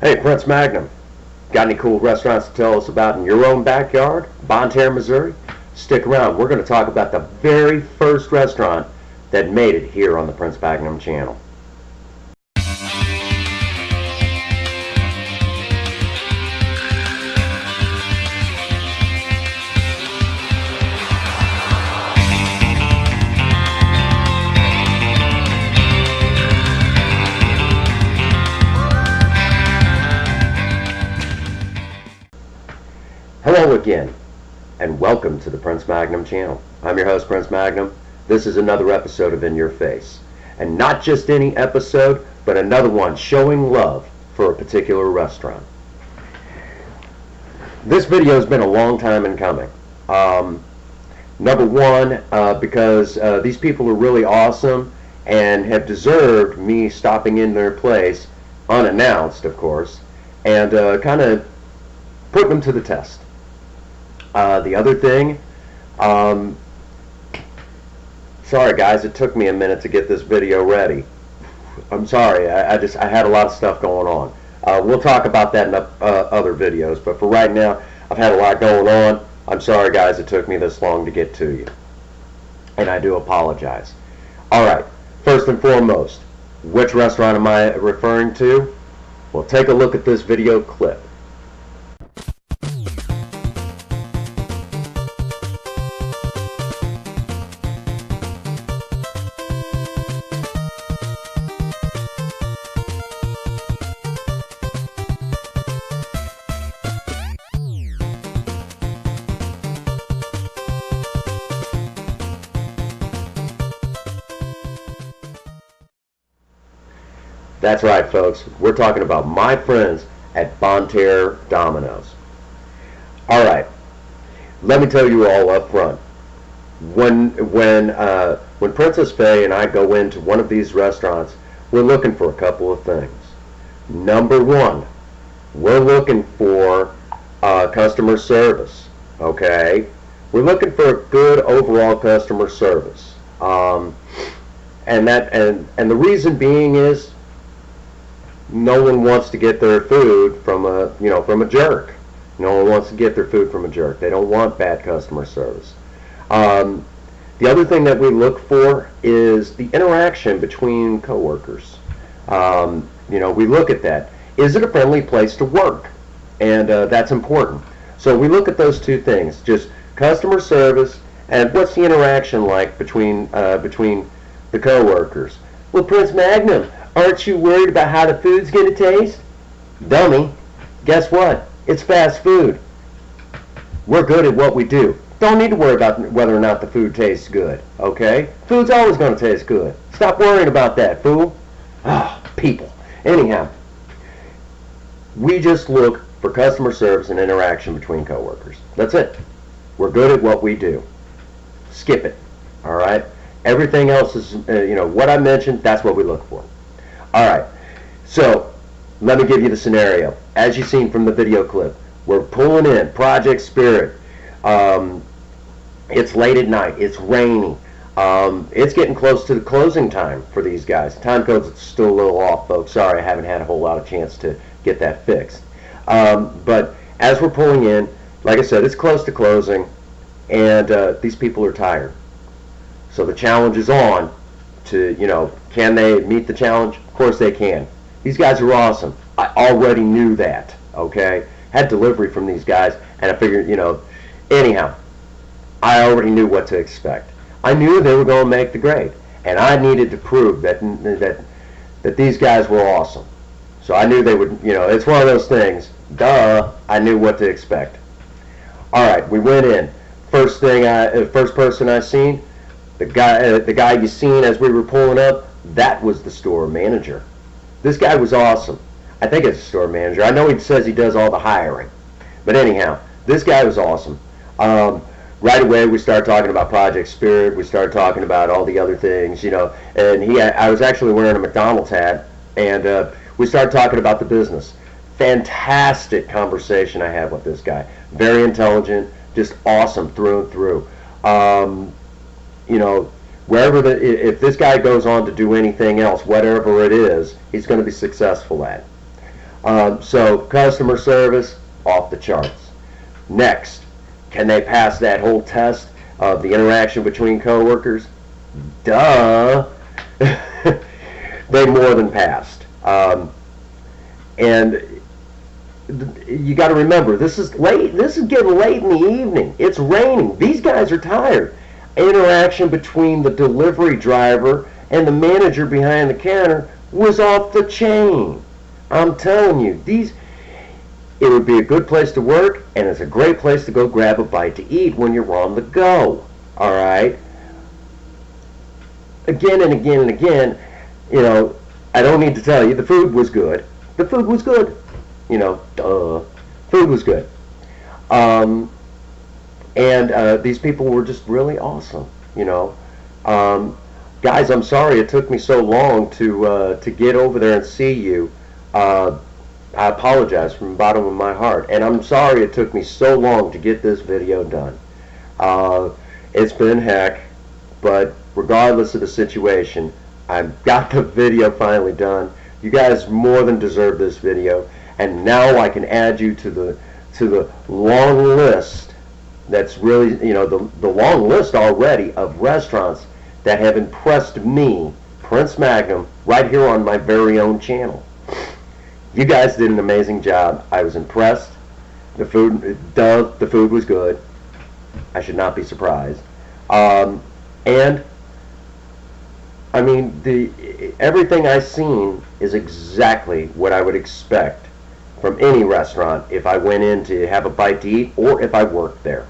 Hey, Prince Magnum, got any cool restaurants to tell us about in your own backyard, Bonne Terre, Missouri? Stick around. We're going to talk about the very first restaurant that made it here on the Prince Magnum Channel. Hello again, and welcome to the Prince Magnum Channel. I'm your host, Prince Magnum. This is another episode of In Your Face. And not just any episode, but another one showing love for a particular restaurant. This video has been a long time in coming. Number one, because these people are really awesome and have deserved me stopping in their place, unannounced, of course, and kind of putting them to the test. The other thing, sorry guys, it took me a minute to get this video ready. I'm sorry, I had a lot of stuff going on. We'll talk about that in other videos, but for right now, I've had a lot going on. I'm sorry guys, it took me this long to get to you. And I do apologize. Alright, first and foremost, which restaurant am I referring to? Well, take a look at this video clip. That's right, folks. We're talking about my friends at Bonne Terre Dominos. All right, let me tell you all up front. When Princess Faye and I go into one of these restaurants, we're looking for a couple of things. Number one, we're looking for customer service. Okay, we're looking for a good overall customer service, and the reason being is, no one wants to get their food from a jerk. No one wants to get their food from a jerk. They don't want bad customer service. The other thing that we look for is the interaction between coworkers. We look at that. Is it a friendly place to work? And that's important. So we look at those two things, just customer service and what's the interaction like between the coworkers. Well, Prince Magnum, aren't you worried about how the food's going to taste? Dummy, guess what? It's fast food. We're good at what we do. Don't need to worry about whether or not the food tastes good, okay? Food's always going to taste good. Stop worrying about that, fool. Ah, people. Anyhow, we just look for customer service and interaction between coworkers. That's it. We're good at what we do. Skip it, all right? Everything else is, what I mentioned, that's what we look for. Alright, so let me give you the scenario. As you've seen from the video clip, we're pulling in Project Spirit. It's late at night. It's raining. It's getting close to the closing time for these guys. Time code's still a little off, folks. Sorry, I haven't had a whole lot of chance to get that fixed. But as we're pulling in, like I said, it's close to closing, and these people are tired. So the challenge is on to, can they meet the challenge? Of course they can. These guys are awesome. I already knew that, okay? Had delivery from these guys, and I figured, anyhow, I already knew what to expect. I knew they were going to make the grade, and I needed to prove that these guys were awesome. So I knew they would, it's one of those things. Duh, I knew what to expect. All right, we went in. First person I seen, the guy you seen as we were pulling up, that was the store manager. This guy was awesome. I think it's a store manager. I know he says he does all the hiring. But anyhow, this guy was awesome. Right away, we started talking about Project Spirit. We started talking about all the other things, and I was actually wearing a McDonald's hat, and we started talking about the business. Fantastic conversation I had with this guy. Very intelligent, just awesome through and through. If this guy goes on to do anything else, whatever it is, he's going to be successful at. So customer service, off the charts. Next, can they pass that whole test of the interaction between coworkers? Duh. They more than passed. And you got to remember, this is late. This is getting late in the evening. It's raining. These guys are tired. Interaction between the delivery driver and the manager behind the counter was off the chain. I'm telling you, it would be a good place to work, and it's a great place to go grab a bite to eat when you're on the go. All right. Again and again and again, I don't need to tell you, the food was good. The food was good. Duh. Food was good. And these people were just really awesome. Guys, I'm sorry it took me so long to get over there and see you. I apologize from the bottom of my heart, and I'm sorry it took me so long to get this video done. It's been heck, but regardless of the situation, I've got the video finally done. You guys more than deserve this video, and now I can add you to the long list. That's really, the long list already of restaurants that have impressed me, Prince Magnum, right here on my very own channel. You guys did an amazing job. I was impressed. The food was good. I should not be surprised. And I mean, everything I've seen is exactly what I would expect from any restaurant if I went in to have a bite to eat or if I worked there.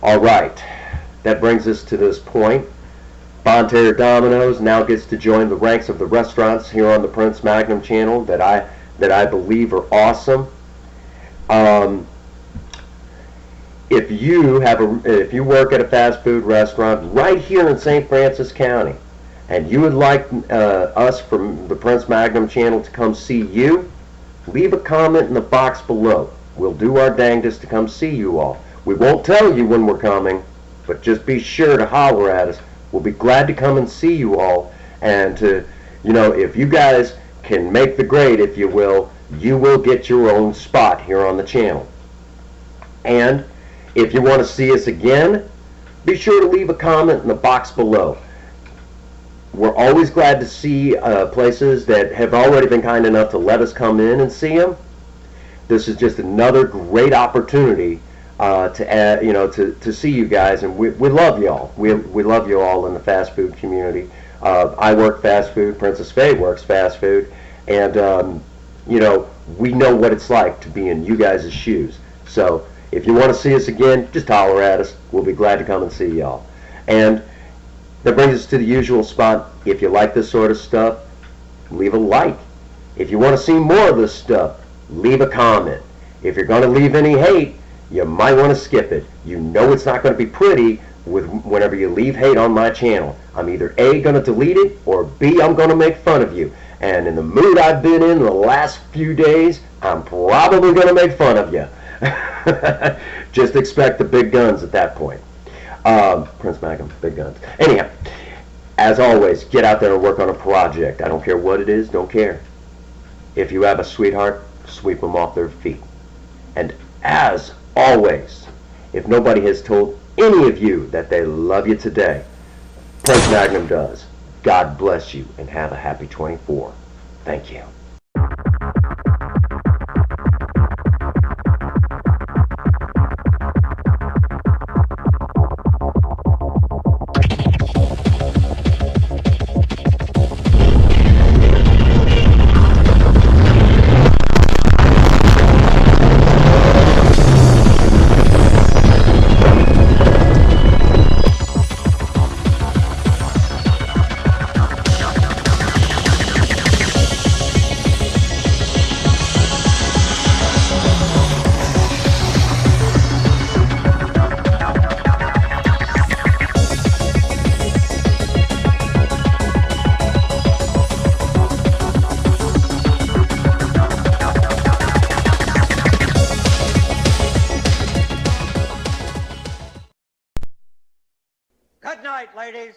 All right, that brings us to this point. Bonne Terre Dominos now gets to join the ranks of the restaurants here on the Prince Magnum channel that I believe are awesome. If you work at a fast food restaurant right here in St. Francis County, and you would like us from the Prince Magnum channel to come see you, leave a comment in the box below. We'll do our dangdest to come see you all. We won't tell you when we're coming, but just be sure to holler at us. We'll be glad to come and see you all, and if you guys can make the grade, if you will get your own spot here on the channel. And if you want to see us again, be sure to leave a comment in the box below. We're always glad to see places that have already been kind enough to let us come in and see them. This is just another great opportunity to add, to see you guys, and we love y'all. We love you all in the fast food community. I work fast food. Princess Faye works fast food, and we know what it's like to be in you guys' shoes. So if you want to see us again, just holler at us. We'll be glad to come and see y'all. And that brings us to the usual spot. If you like this sort of stuff, leave a like. If you want to see more of this stuff, leave a comment. If you're going to leave any hate, you might want to skip it. You know it's not going to be pretty whenever you leave hate on my channel. I'm either A, going to delete it, or B, I'm going to make fun of you. And in the mood I've been in the last few days, I'm probably going to make fun of you. Just expect the big guns at that point. Prince Magnum, big guns. Anyhow, as always, get out there and work on a project. I don't care what it is, don't care. If you have a sweetheart, sweep them off their feet. And as always, if nobody has told any of you that they love you today, Prince Magnum does. God bless you and have a happy 24. Thank you. Good night, ladies.